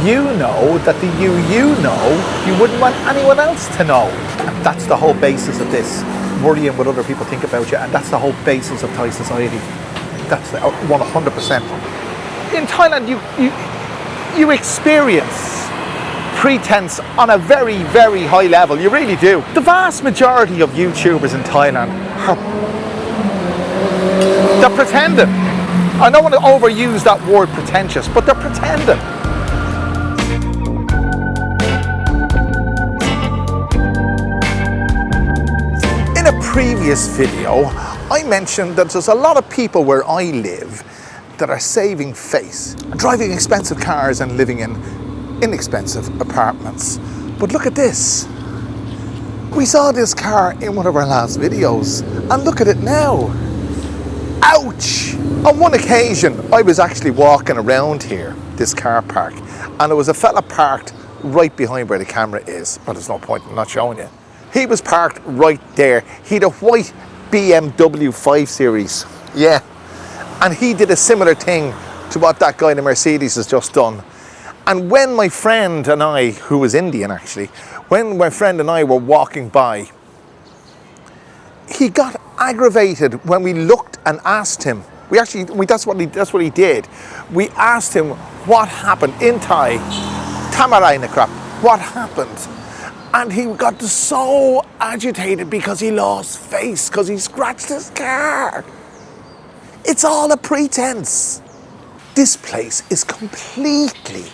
you know that the you know you wouldn't want anyone else to know. And that's the whole basis of this, worrying what other people think about you, and that's the whole basis of Thai society. That's the 100%. In Thailand, you experience pretense on a very, very high level. You really do. The vast majority of YouTubers in Thailand they're pretending. I don't want to overuse that word pretentious, but they're pretending. In a previous video, I mentioned that there's a lot of people where I live that are saving face, driving expensive cars and living in inexpensive apartments. But look at this. We saw this car in one of our last videos, and look at it now. Ouch! On one occasion, I was actually walking around here, this car park, and there was a fella parked right behind where the camera is, but there's no point in not showing you. He was parked right there. He had a white BMW 5 Series, yeah. And he did a similar thing to what that guy in the Mercedes has just done. And when my friend and I, who was Indian actually, when my friend and I were walking by, he got aggravated when we looked and asked him. That's what he did. We asked him what happened in Thai, Tamarai Nakrap, what happened? And he got so agitated because he lost face, because he scratched his car. It's all a pretense. This place is completely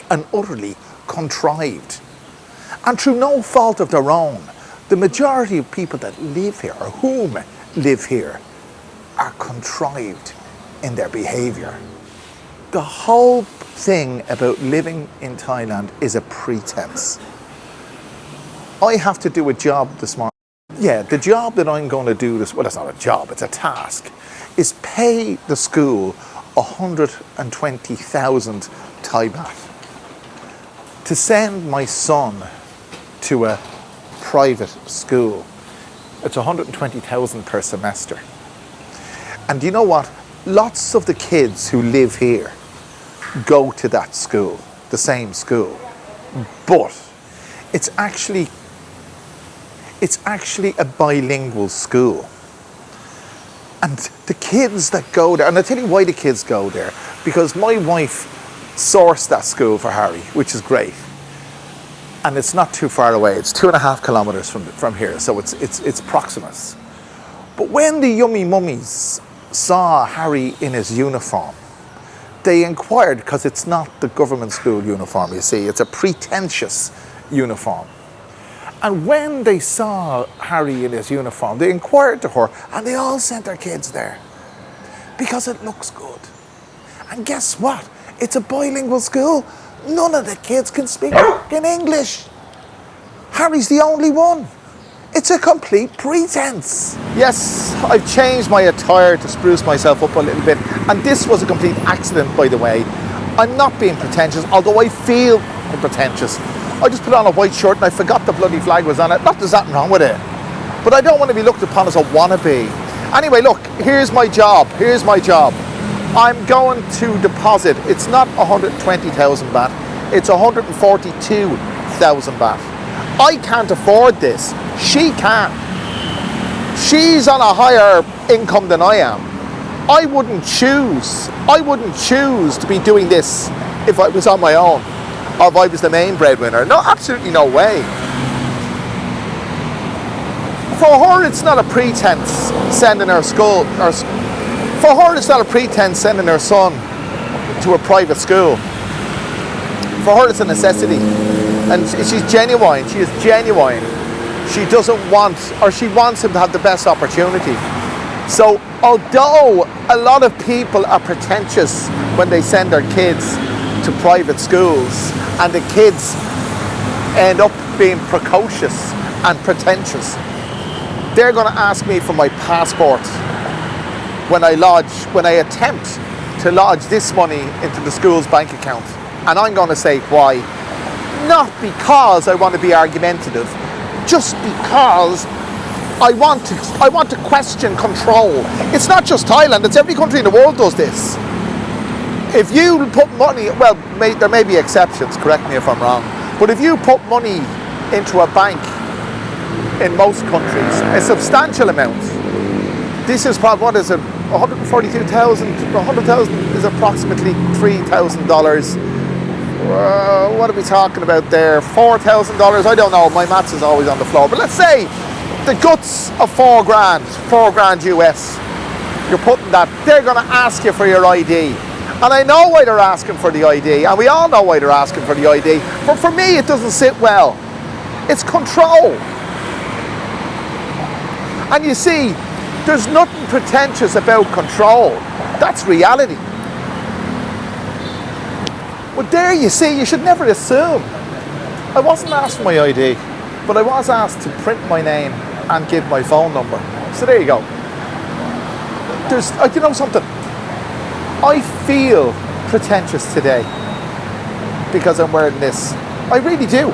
and utterly contrived. And through no fault of their own, the majority of people that live here, or whom live here, are contrived in their behaviour. The whole thing about living in Thailand is a pretense. I have to do a job this morning. Yeah, the job that I'm going to do this, well, it's not a job, it's a task, is pay the school 120,000 Thai baht to send my son to a private school. It's 120,000 per semester. And do you know what? Lots of the kids who live here go to that school, the same school. But it's actually a bilingual school. And the kids that go there, and I'll tell you why the kids go there, because my wife sourced that school for Harry, which is great. And it's not too far away. It's 2.5 kilometers from here, so it's proximus. But when the yummy mummies saw Harry in his uniform, they inquired, because it's not the government school uniform, you see, it's a pretentious uniform. And when they saw Harry in his uniform, they inquired to her, and they all sent their kids there because it looks good. And guess what? It's a bilingual school. None of the kids can speak in English. Harry's the only one. It's a complete pretense. Yes, I've changed my attire to spruce myself up a little bit, and this was a complete accident, by the way. I'm not being pretentious, although I feel I'm pretentious. I just put on a white shirt and I forgot the bloody flag was on it. Not there's nothing wrong with it, but I don't want to be looked upon as a wannabe. Anyway, look, here's my job. I'm going to deposit. It's not 120,000 baht. It's 142,000 baht. I can't afford this. She can. She's on a higher income than I am. I wouldn't choose to be doing this if I was on my own, or if I was the main breadwinner. No, absolutely no way. For her, it's not a pretense sending her son to a private school. For her, it's a necessity. And she's genuine. She is genuine. She doesn't want, or she wants him to have the best opportunity. So, although a lot of people are pretentious when they send their kids to private schools, and the kids end up being precocious and pretentious, they're going to ask me for my passport when I attempt to lodge this money into the school's bank account. And I'm going to say why. Not because I want to be argumentative, just because I want to question control. It's not just Thailand, it's every country in the world does this. If you put money, well, there may be exceptions, correct me if I'm wrong, but if you put money into a bank in most countries, a substantial amount, this is probably, what is it, 142,000, 100,000 is approximately $3,000. What are we talking about there? $4,000? I don't know, my maths is always on the floor, but let's say the guts of $4 grand US, you're putting that, they're going to ask you for your ID. And I know why they're asking for the ID, and we all know why they're asking for the ID, but for me it doesn't sit well. It's control. And you see, there's nothing pretentious about control. That's reality. But there you see, you should never assume. I wasn't asked for my ID, but I was asked to print my name and give my phone number. So there you go. You know something? I feel pretentious today because I'm wearing this. I really do.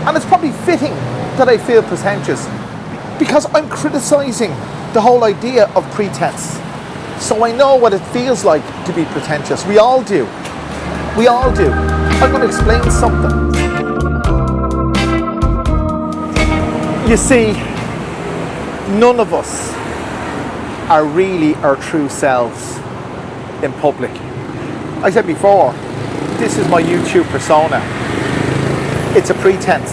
And it's probably fitting that I feel pretentious because I'm criticising the whole idea of pretense. So I know what it feels like to be pretentious. We all do. We all do. I'm going to explain something. You see, none of us are really our true selves in public. I said before, this is my YouTube persona. It's a pretense.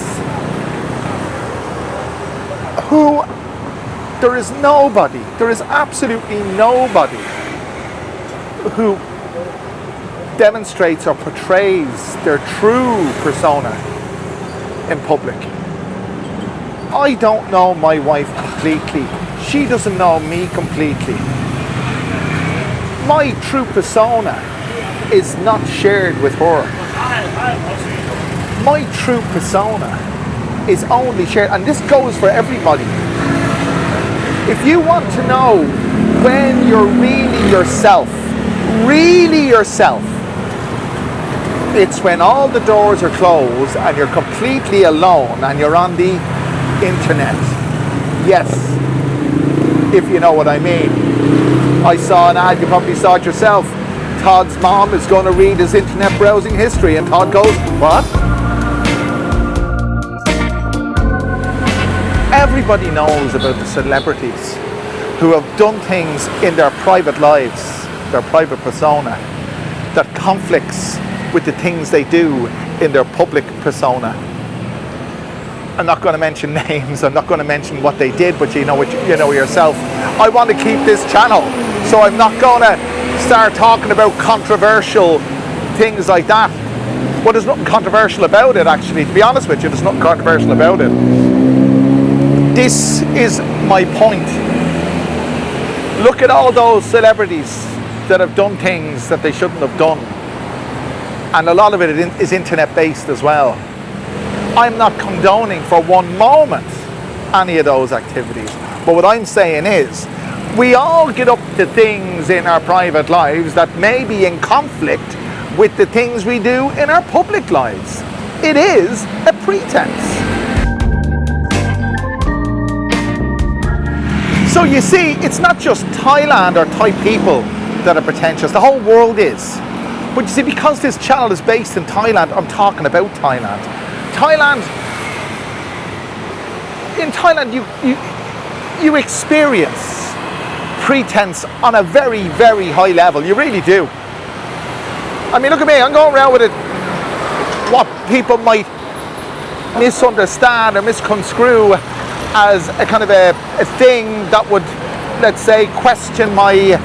There is nobody, there is absolutely nobody who demonstrates or portrays their true persona in public. I don't know my wife completely. She doesn't know me completely. My true persona is not shared with her. My true persona is only shared, and this goes for everybody. If you want to know when you're really yourself, it's when all the doors are closed and you're completely alone and you're on the internet. Yes, if you know what I mean. I saw an ad, you probably saw it yourself. Todd's mom is going to read his internet browsing history, and Todd goes, what? Everybody knows about the celebrities who have done things in their private lives, their private persona, that conflicts with the things they do in their public persona. I'm not going to mention names, I'm not going to mention what they did, but you know yourself. I want to keep this channel, so I'm not going to start talking about controversial things like that. Well, there's nothing controversial about it, actually. To be honest with you, there's nothing controversial about it. This is my point. Look at all those celebrities that have done things that they shouldn't have done. And a lot of it is internet based as well. I'm not condoning for one moment any of those activities. But what I'm saying is, we all get up to things in our private lives that may be in conflict with the things we do in our public lives. It is a pretense. So you see, it's not just Thailand or Thai people that are pretentious, the whole world is. But you see, because this channel is based in Thailand, I'm talking about Thailand. In Thailand, you experience pretense on a very, very high level. You really do. I mean, look at me, I'm going around with it, what people might misunderstand or misconstrue as a kind of a thing that would, let's say, question my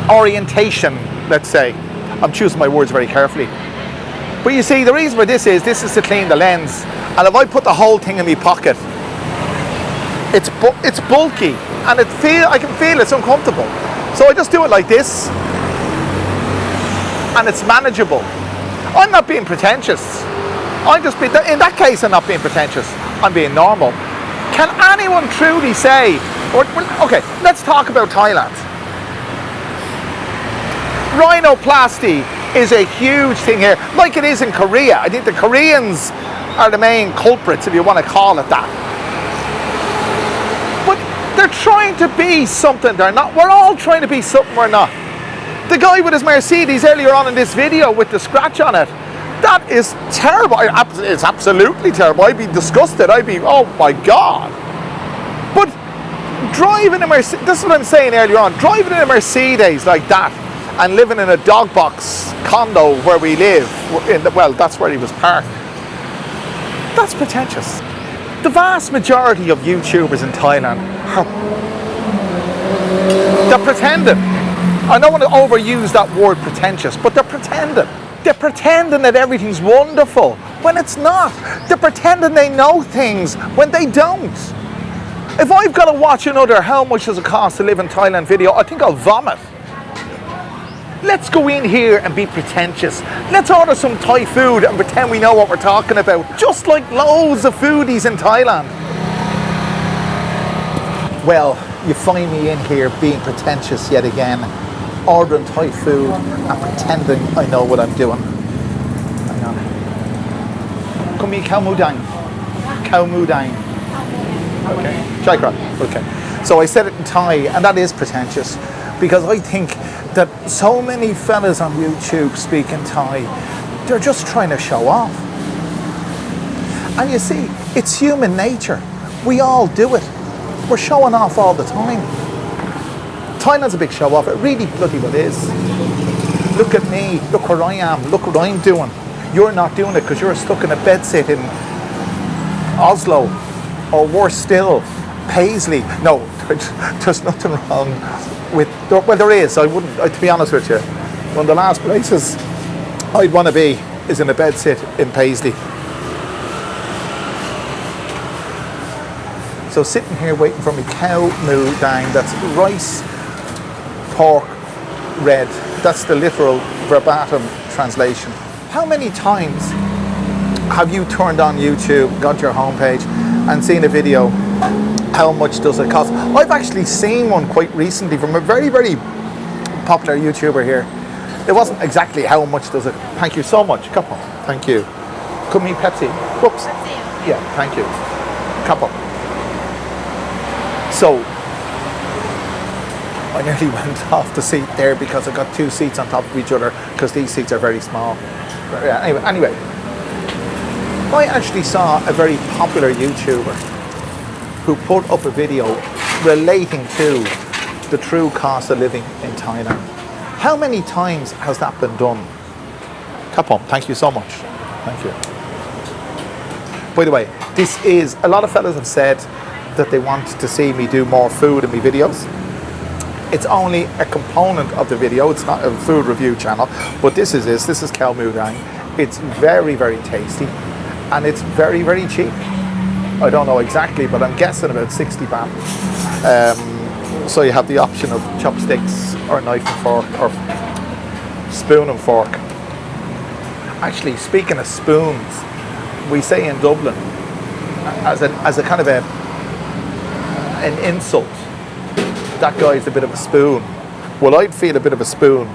orientation, let's say. I'm choosing my words very carefully. But you see, the reason for this is to clean the lens. And if I put the whole thing in my pocket, it's bulky, and I can feel it's uncomfortable. So I just do it like this, and it's manageable. I'm not being pretentious. In that case, I'm not being pretentious. I'm being normal. Can anyone truly say, okay, let's talk about Thailand. Rhinoplasty is a huge thing here, like it is in Korea. I think the Koreans are the main culprits, if you want to call it that. But they're trying to be something they're not. We're all trying to be something we're not. The guy with his Mercedes earlier on in this video with the scratch on it, that is terrible. It's absolutely terrible. I'd be disgusted. I'd be, oh my God. But driving a Mercedes, this is what I'm saying earlier on, driving in a Mercedes like that and living in a dog box condo where we live, well, that's where he was parked, that's pretentious. The vast majority of YouTubers in Thailand they're pretending. I don't want to overuse that word pretentious, but they're pretending. They're pretending that everything's wonderful when it's not. They're pretending they know things when they don't. If I've got to watch another how much does it cost to live in Thailand video, I think I'll vomit. Let's go in here and be pretentious. Let's order some Thai food and pretend we know what we're talking about. Just like loads of foodies in Thailand. Well, you find me in here being pretentious yet again, ordering Thai food and pretending I know what I'm doing. Hang on. Come here, khao mu dang. Khao mu dang. Okay. Chai kra. Okay. So I said it in Thai, and that is pretentious, because I think that so many fellas on YouTube speak in Thai, they're just trying to show off. And you see, it's human nature. We all do it. We're showing off all the time. Thailand's a big show off. It really bloody well is. Look at me. Look where I am. Look what I'm doing. You're not doing it because you're stuck in a bedsit in Oslo, or worse still, Paisley. No, there's nothing wrong with. Well, there is. I wouldn't. To be honest with you, one of the last places I'd want to be is in a bedsit in Paisley. So sitting here waiting for me khao mu dang, that's rice, pork, red. That's the literal verbatim translation. How many times have you turned on YouTube, got your homepage and seen a video, how much does it cost? I've actually seen one quite recently from a very, very popular YouTuber here. It wasn't exactly how much does it. Thank you so much. Couple. Thank you. Could me Pepsi. Whoops. Yeah, thank you. Couple. So, I nearly went off the seat there because I got two seats on top of each other because these seats are very small. Yeah, anyway, I actually saw a very popular YouTuber who put up a video relating to the true cost of living in Thailand. How many times has that been done? Kapom, thank you so much. Thank you. By the way, this is, a lot of fellas have said that they want to see me do more food in my videos. It's only a component of the video. It's not a food review channel, but this is khao mu dang. It's very, very tasty, and it's very, very cheap. I don't know exactly, but I'm guessing about 60 baht. So you have the option of chopsticks or knife and fork or spoon and fork. Actually, speaking of spoons, we say in Dublin, as a kind of an insult, that guy's a bit of a spoon. Well, I'd feel a bit of a spoon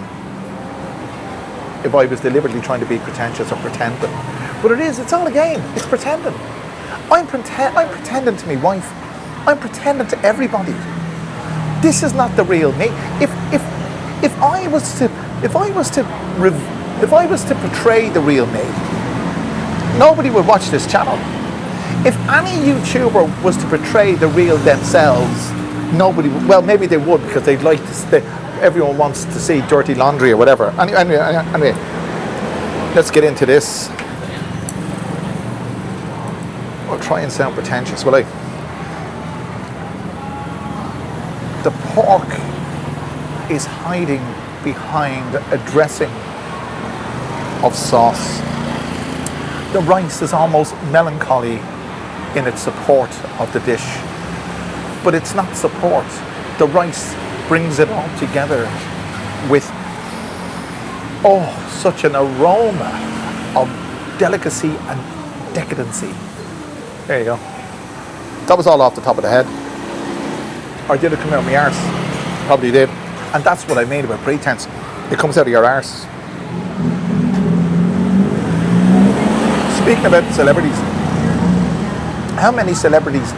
if I was deliberately trying to be pretentious or pretending. But it's all a game. It's pretending. I'm pretending to my wife. I'm pretending to everybody. This is not the real me. If I was to portray the real me, nobody would watch this channel. If any YouTuber was to portray the real themselves, nobody would. Well, maybe they would, because they'd like to. Everyone wants to see dirty laundry or whatever. Anyway, let's get into this. I'll try and sound pretentious, will I? The pork is hiding behind a dressing of sauce. The rice is almost melancholy in its support of the dish. But it's not support. The rice brings it all together with, such an aroma of delicacy and decadency. There you go. That was all off the top of the head. Or did it come out of my arse? Probably did. And that's what I mean about pretense. It comes out of your arse. Speaking about celebrities, how many celebrities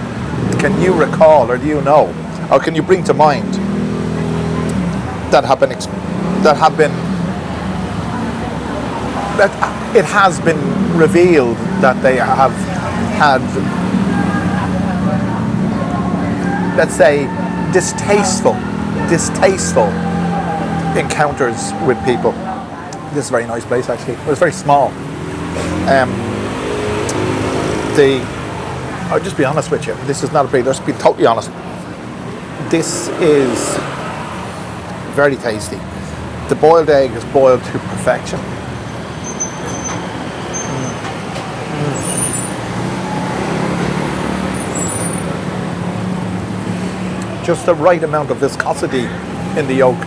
can you recall, or do you know, or can you bring to mind that have been that have been, that it has been revealed that they have had, let's say, distasteful encounters with people. This is a very nice place, actually. It was very small. I'll just be honest with you. This is not a big, let's be totally honest. This is very tasty. The boiled egg is boiled to perfection. Just the right amount of viscosity in the yolk.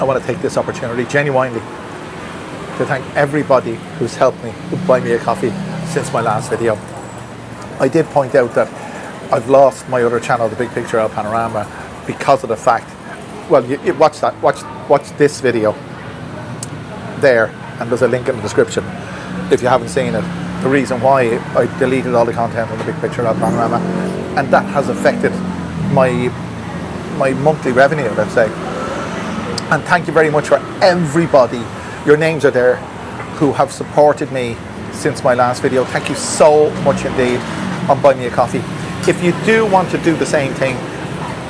I want to take this opportunity genuinely to thank everybody who's helped me to buy me a coffee since my last video. I did point out that I've lost my other channel, The Big Picture El Panorama, because of the fact, well, you watch that, watch this video there, and there's a link in the description if you haven't seen it. The reason why I deleted all the content on The Big Picture El Panorama, and that has affected my monthly revenue, let's say. And thank you very much for everybody. Your names are there who have supported me since my last video. Thank you so much indeed on Buy Me a Coffee. If you do want to do the same thing,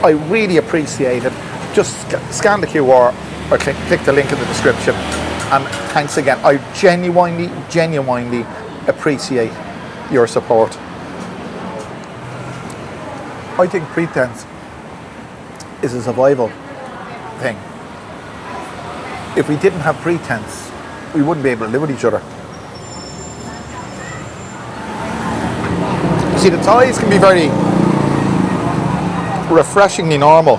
I really appreciate it. Just scan the QR or click the link in the description. And thanks again. I genuinely appreciate your support. I think Pretense is a survival thing. If we didn't have Pretense, we wouldn't be able to live with each other. See, the Thais can be very refreshingly normal,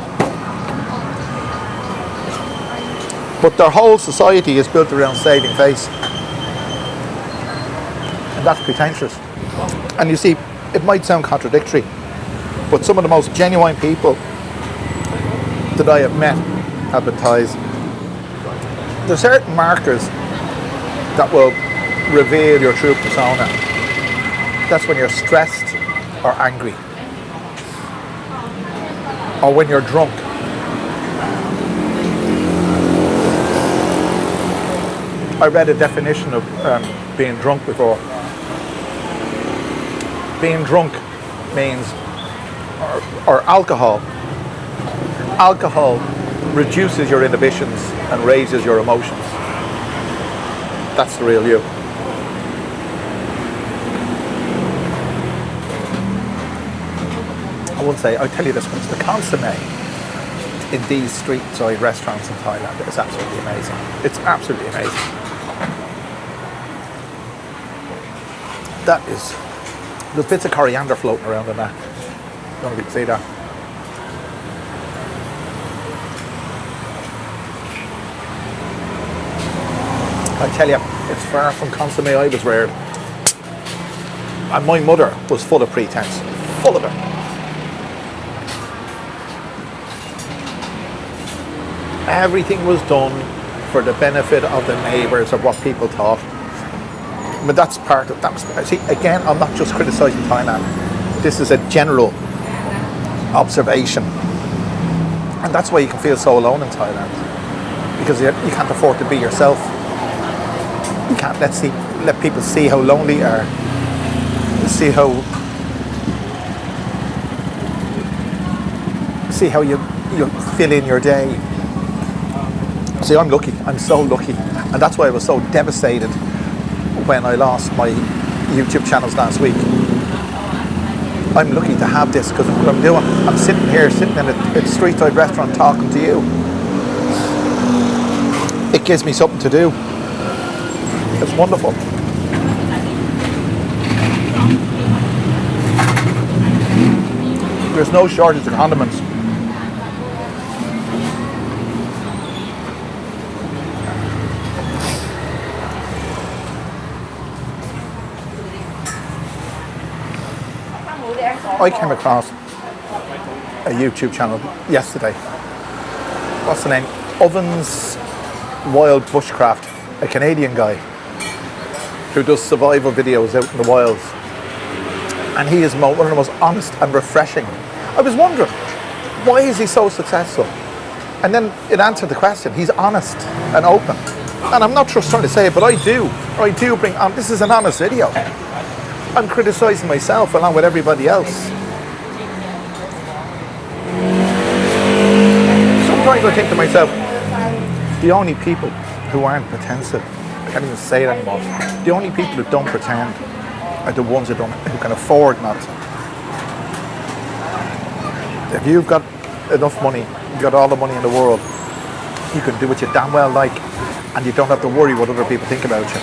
but their whole society is built around saving face, and that's pretentious. And you see, it might sound contradictory, but some of the most genuine people that I have met have been Thais. There are certain markers that will reveal your true persona. That's when you're stressed or angry, or when you're drunk. I read a definition of being drunk before. Being drunk means, or alcohol. Alcohol reduces your inhibitions and raises your emotions. That's the real you. I wouldn't say, I'll tell you this much, the consomme in these street side restaurants in Thailand is absolutely amazing. It's absolutely amazing. That is, there's bits of coriander floating around in that. I don't know if you can see that. I tell you, it's far from consomme I was reared. And my mother was full of pretense, full of it. Everything was done for the benefit of the neighbours, of what people thought. But that's part of that. See, again, I'm not just criticising Thailand. This is a general observation. And that's why you can feel so alone in Thailand. Because you can't afford to be yourself. You can't let people see how lonely you are. See how you fill in your day. See, I'm lucky. I'm so lucky. And that's why I was so devastated when I lost my YouTube channels last week. I'm lucky to have this, because what I'm doing, I'm sitting in a street side restaurant talking to you. It gives me something to do. It's wonderful. There's no shortage of condiments. I came across a YouTube channel yesterday. What's the name? Ovens Wild Bushcraft, a Canadian guy who does survival videos out in the wilds. And he is one of the most honest and refreshing. I was wondering, why is he so successful? And then it answered the question. He's honest and open. And I'm not just trying to say it, but I do bring on, this is an honest video. I'm criticising myself along with everybody else. Sometimes I think to myself, the only people who aren't pretensive, I can't even say it anymore, the only people who don't pretend are the ones who can afford not to. If you've got enough money, you've got all the money in the world, you can do what you damn well like, and you don't have to worry what other people think about you.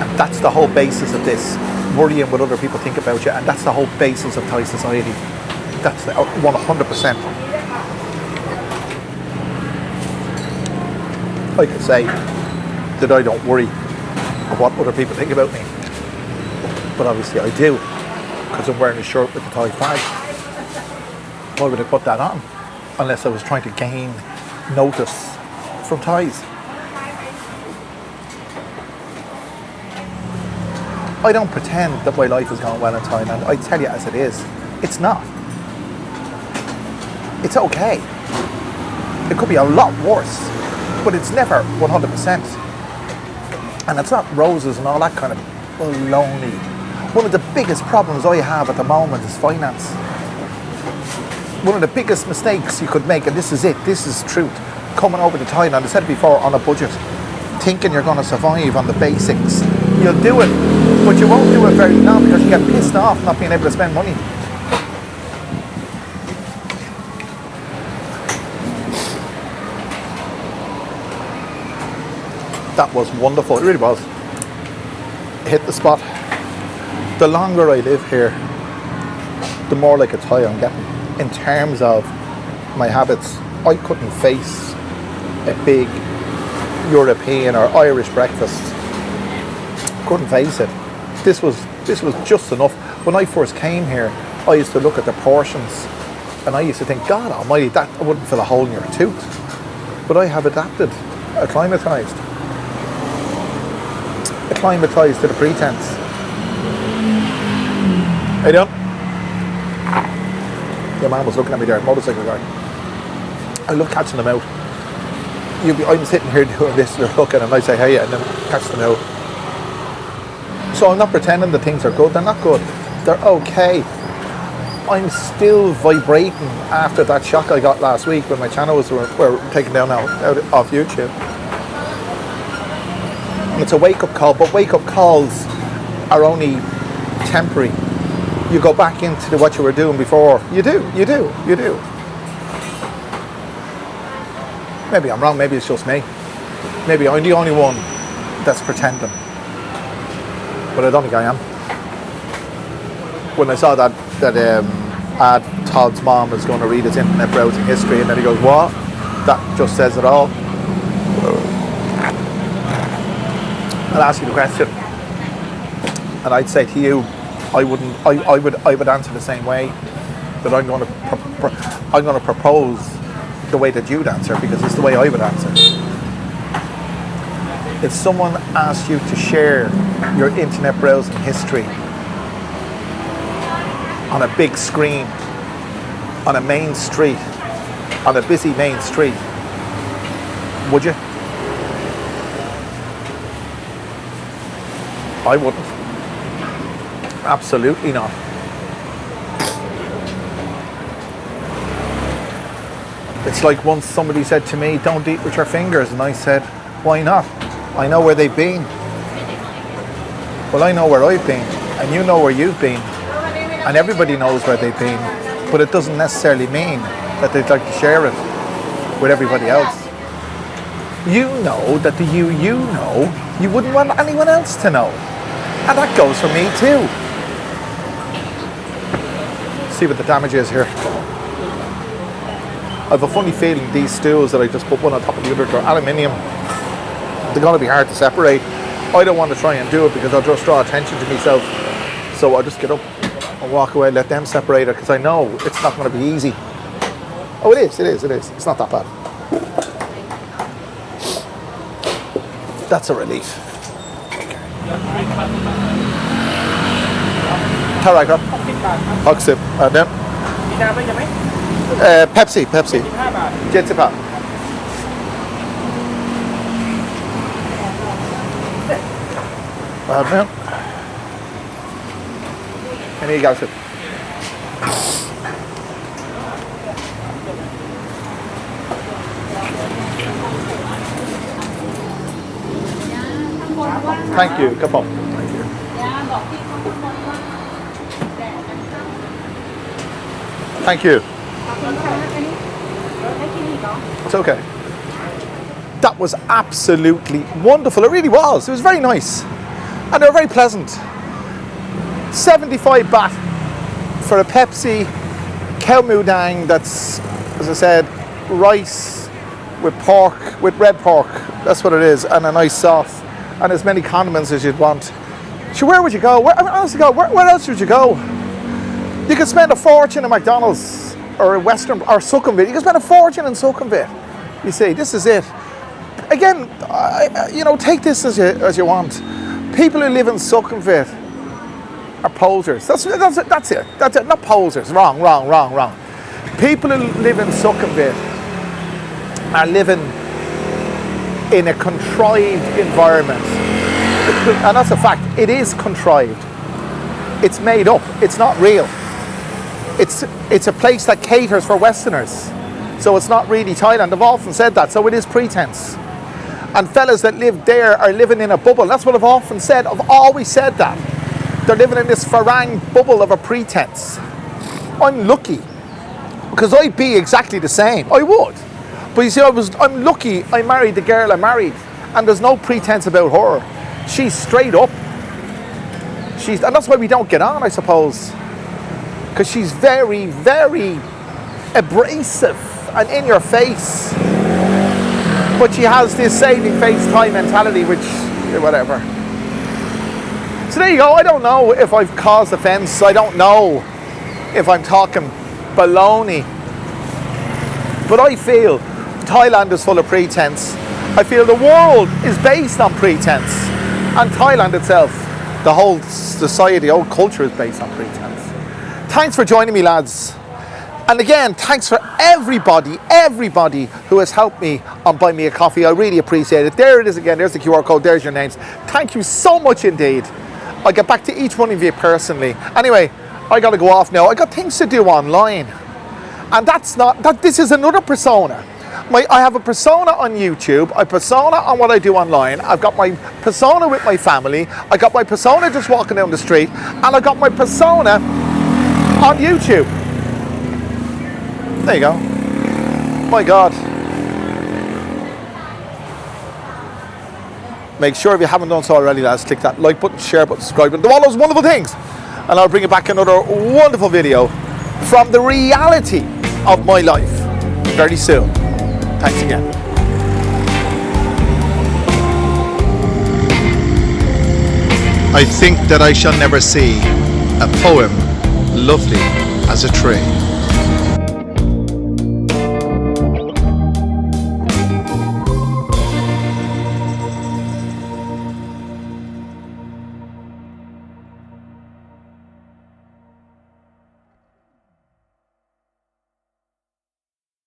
And that's the whole basis of this, worrying what other people think about you, and that's the whole basis of Thai society. That's the 100%. I could say that I don't worry what other people think about me, but obviously I do, because I'm wearing a shirt with the Thai flag. Why would I put that on unless I was trying to gain notice from Thais? I don't pretend that my life is going well in Thailand. I tell you as it is. It's not. It's okay. It could be a lot worse, but it's never 100%. And it's not roses and all that kind of baloney. One of the biggest problems I have at the moment is finance. One of the biggest mistakes you could make, and this is it, this is truth, coming over to Thailand, I said it before, on a budget, thinking you're going to survive on the basics. You'll do it, but you won't do it very long because you get pissed off not being able to spend money. That was wonderful, it really was. Hit the spot. The longer I live here, the more like a Thai I'm getting. In terms of my habits, I couldn't face a big European or Irish breakfast. Couldn't face it. This was just enough. When I first came here, I used to look at the portions and I used to think, God almighty, that wouldn't fill a hole in your tooth. But I have adapted, acclimatized to the Pretense. How you doing? Your man was looking at me there, motorcycle guy. I love catching them out. I'm sitting here doing this, you're looking, and I say, hey, and then catch them out. So I'm not pretending that things are good. They're not good. They're okay. I'm still vibrating after that shock I got last week when my channels were taken down out off YouTube. It's a wake-up call, but wake-up calls are only temporary. You go back into what you were doing before. You do. Maybe I'm wrong, maybe it's just me. Maybe I'm the only one that's pretending. But I don't think I am. When I saw that ad, Todd's mom is going to read his internet browsing history, and then he goes, what? That just says it all. I'll ask you the question. And I'd say to you, I would answer the same way, that I'm going to propose the way that you'd answer, because it's the way I would answer. If someone asked you to share your internet browsing history on a big screen, on a main street, on a busy main street, would you? I wouldn't. Absolutely not. It's like once somebody said to me, don't eat with your fingers, and I said, why not? I know where they've been. Well, I know where I've been, and you know where you've been, and everybody knows where they've been, but it doesn't necessarily mean that they'd like to share it with everybody else. You know that the you know, you wouldn't want anyone else to know. And that goes for me too. See what the damage is here. I have a funny feeling these stools that I just put one on top of the other, they're aluminium. They're going to be hard to separate. I don't want to try and do it because I'll just draw attention to myself. So I'll just get up and walk away and let them separate it, because I know it's not going to be easy. Oh, it is. It's not that bad. That's a relief. ท่าไหร่ครับ60 บาทเนี่ย Pepsi 75 บาท อันนี้90 Thank you ครับผม Thank you. It's okay. That was absolutely wonderful. It really was. It was very nice. And they were very pleasant. 75 baht for a Pepsi cow moudang that's, as I said, rice with pork, with red pork. That's what it is. And a nice sauce. And as many condiments as you'd want. So where would you go? Honestly, where else would you go? You could spend a fortune in McDonald's or Western or Sukhumvit. You could spend a fortune in Sukhumvit. You see, this is it. Again, take this as you want. People who live in Sukhumvit are posers. That's it. That's it. Not posers. Wrong. People who live in Sukhumvit are living in a contrived environment. And that's a fact. It is contrived. It's made up. It's not real. It's a place that caters for Westerners. So it's not really Thailand. I've often said that. So it is pretense. And fellas that live there are living in a bubble. That's what I've often said. I've always said that. They're living in this Farang bubble of a pretense. I'm lucky. Because I'd be exactly the same. I would. But you see, I'm lucky I married the girl I married. And there's no pretense about her. She's straight up. And that's why we don't get on, I suppose. Because she's very, very abrasive and in your face. But she has this saving face Thai mentality, which, whatever. So there you go. I don't know if I've caused offence. I don't know if I'm talking baloney. But I feel Thailand is full of pretense. I feel the world is based on pretense. And Thailand itself, the whole society, the whole culture is based on pretense. Thanks for joining me, lads. And again, thanks for everybody who has helped me on Buy Me a Coffee. I really appreciate it. There it is again. There's the QR code. There's your names. Thank you so much indeed. I'll get back to each one of you personally. Anyway, I got to go off now. I got things to do online. And this is another persona. I have a persona on YouTube, a persona on what I do online. I've got my persona with my family. I got my persona just walking down the street. And I got my persona on YouTube. There you go. My God. Make sure if you haven't done so already, lads, click that like button, share button, subscribe button, do all those wonderful things. And I'll bring you back another wonderful video from the reality of my life very soon. Thanks again. I think that I shall never see a poem lovely as a tree.